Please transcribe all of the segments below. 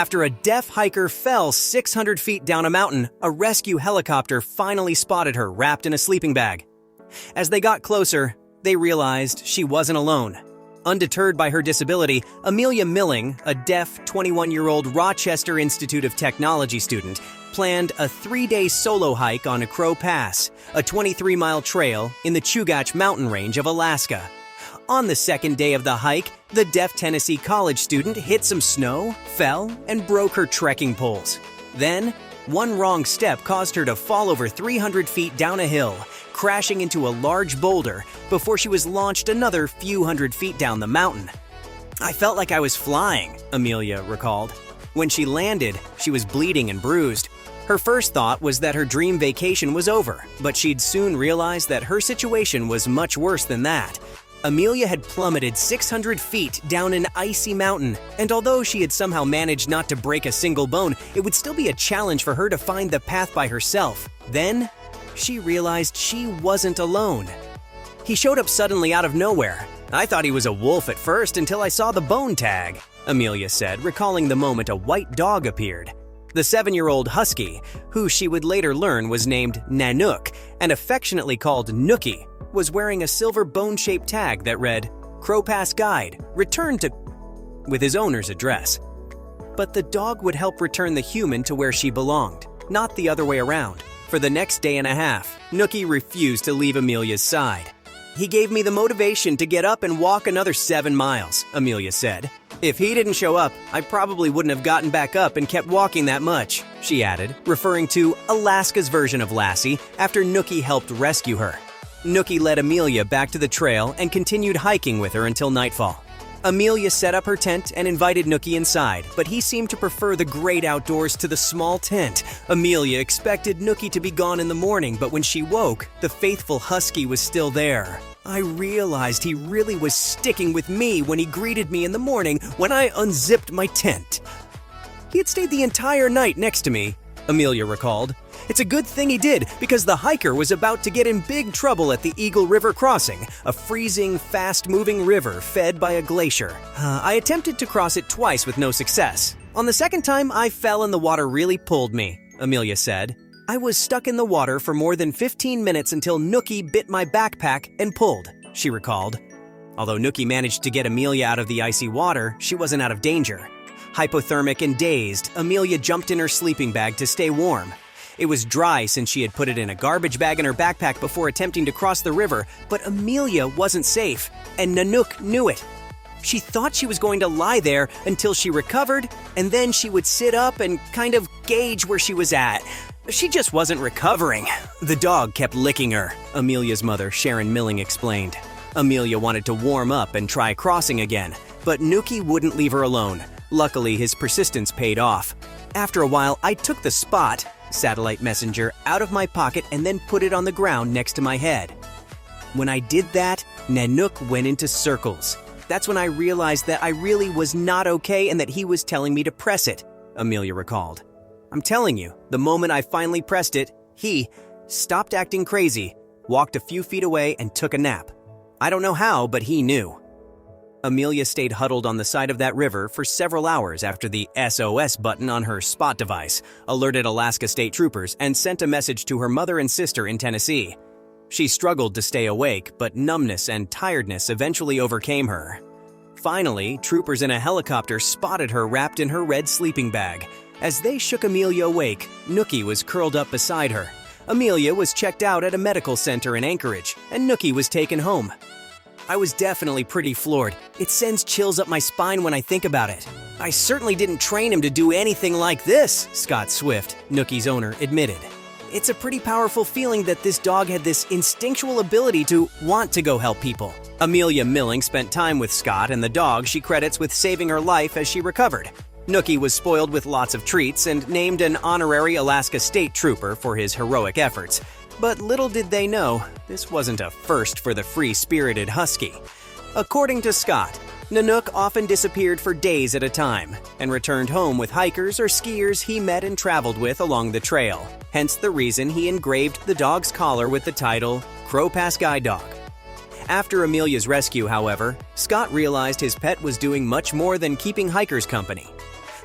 After a deaf hiker fell 600 feet down a mountain, a rescue helicopter finally spotted her wrapped in a sleeping bag. As they got closer, they realized she wasn't alone. Undeterred by her disability, Amelia Milling, a deaf 21-year-old Rochester Institute of Technology student, planned a 3-day solo hike on Crow Pass, a 23-mile trail in the Chugach mountain range of Alaska. On the second day of the hike, the deaf Tennessee college student hit some snow, fell, and broke her trekking poles. Then, one wrong step caused her to fall over 300 feet down a hill, crashing into a large boulder before she was launched another few hundred feet down the mountain. "I felt like I was flying," Amelia recalled. When she landed, she was bleeding and bruised. Her first thought was that her dream vacation was over, but she'd soon realized that her situation was much worse than that. Amelia had plummeted 600 feet down an icy mountain, and although she had somehow managed not to break a single bone, it would still be a challenge for her to find the path by herself. Then, she realized she wasn't alone. "He showed up suddenly out of nowhere. I thought he was a wolf at first until I saw the bone tag," Amelia said, recalling the moment a white dog appeared. The 7-year-old husky, who she would later learn was named Nanook and affectionately called Nookie, was wearing a silver bone-shaped tag that read, "Crow Pass Guide, return to," with his owner's address. But the dog would help return the human to where she belonged, not the other way around. For the next day and a half, Nookie refused to leave Amelia's side. "He gave me the motivation to get up and walk another 7 miles, Amelia said. "If he didn't show up, I probably wouldn't have gotten back up and kept walking that much," she added, referring to Alaska's version of Lassie after Nookie helped rescue her. Nookie led Amelia back to the trail and continued hiking with her until nightfall. Amelia set up her tent and invited Nookie inside, but he seemed to prefer the great outdoors to the small tent. Amelia expected Nookie to be gone in the morning, but when she woke, the faithful husky was still there. "I realized he really was sticking with me when he greeted me in the morning when I unzipped my tent. He had stayed the entire night next to me," Amelia recalled. "It's a good thing he did, because the hiker was about to get in big trouble at the Eagle River crossing, a freezing, fast-moving river fed by a glacier. I attempted to cross it twice with no success. On the second time, I fell and the water really pulled me," Amelia said. "I was stuck in the water for more than 15 minutes until Nookie bit my backpack and pulled," she recalled. Although Nookie managed to get Amelia out of the icy water, she wasn't out of danger. Hypothermic and dazed, Amelia jumped in her sleeping bag to stay warm. It was dry since she had put it in a garbage bag in her backpack before attempting to cross the river, but Amelia wasn't safe, and Nanook knew it. She thought she was going to lie there until she recovered, and then she would sit up and kind of gauge where she was at. She just wasn't recovering. "The dog kept licking her," Amelia's mother, Sharon Milling, explained. Amelia wanted to warm up and try crossing again, but Nookie wouldn't leave her alone. Luckily, his persistence paid off. "After a while, I took the spot," satellite messenger, "out of my pocket and then put it on the ground next to my head. When I did that, Nanook went into circles. That's when I realized that I really was not okay and that he was telling me to press it," Amelia recalled. "I'm telling you, the moment I finally pressed it, he stopped acting crazy, walked a few feet away, and took a nap. I don't know how, but he knew." Amelia stayed huddled on the side of that river for several hours after the SOS button on her spot device alerted Alaska State Troopers and sent a message to her mother and sister in Tennessee. She struggled to stay awake, but numbness and tiredness eventually overcame her. Finally, troopers in a helicopter spotted her wrapped in her red sleeping bag. As they shook Amelia awake, Nookie was curled up beside her. Amelia was checked out at a medical center in Anchorage, and Nookie was taken home. "I was definitely pretty floored. It sends chills up my spine when I think about it. I certainly didn't train him to do anything like this," Scott Swift, Nookie's owner, admitted. "It's a pretty powerful feeling that this dog had this instinctual ability to want to go help people." Amelia Milling spent time with Scott and the dog she credits with saving her life as she recovered. Nookie was spoiled with lots of treats and named an honorary Alaska State Trooper for his heroic efforts. But little did they know, this wasn't a first for the free-spirited husky. According to Scott, Nanook often disappeared for days at a time and returned home with hikers or skiers he met and traveled with along the trail, hence the reason he engraved the dog's collar with the title, Crow Pass Guide Dog. After Amelia's rescue, however, Scott realized his pet was doing much more than keeping hikers company.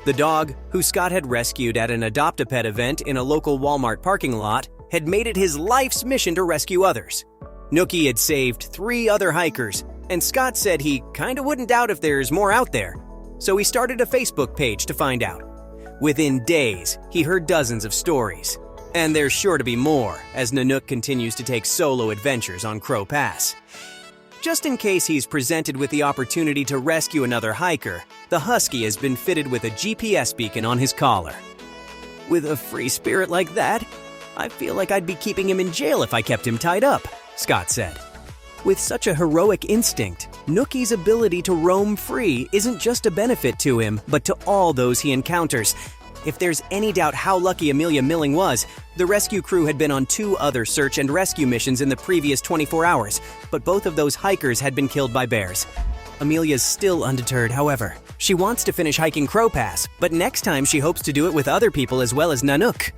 The dog, who Scott had rescued at an Adopt-A-Pet event in a local Walmart parking lot, had made it his life's mission to rescue others. Nookie had saved 3 other hikers, and Scott said he kinda wouldn't doubt if there's more out there, so he started a Facebook page to find out. Within days, he heard dozens of stories. And there's sure to be more as Nanook continues to take solo adventures on Crow Pass. Just in case he's presented with the opportunity to rescue another hiker, the Husky has been fitted with a GPS beacon on his collar. With a free spirit like that, I feel like I'd be keeping him in jail if I kept him tied up, Scott said. With such a heroic instinct, Nookie's ability to roam free isn't just a benefit to him, but to all those he encounters. If there's any doubt how lucky Amelia Milling was, the rescue crew had been on 2 other search and rescue missions in the previous 24 hours, but both of those hikers had been killed by bears. Amelia's still undeterred, however. She wants to finish hiking Crow Pass, but next time she hopes to do it with other people as well as Nanook.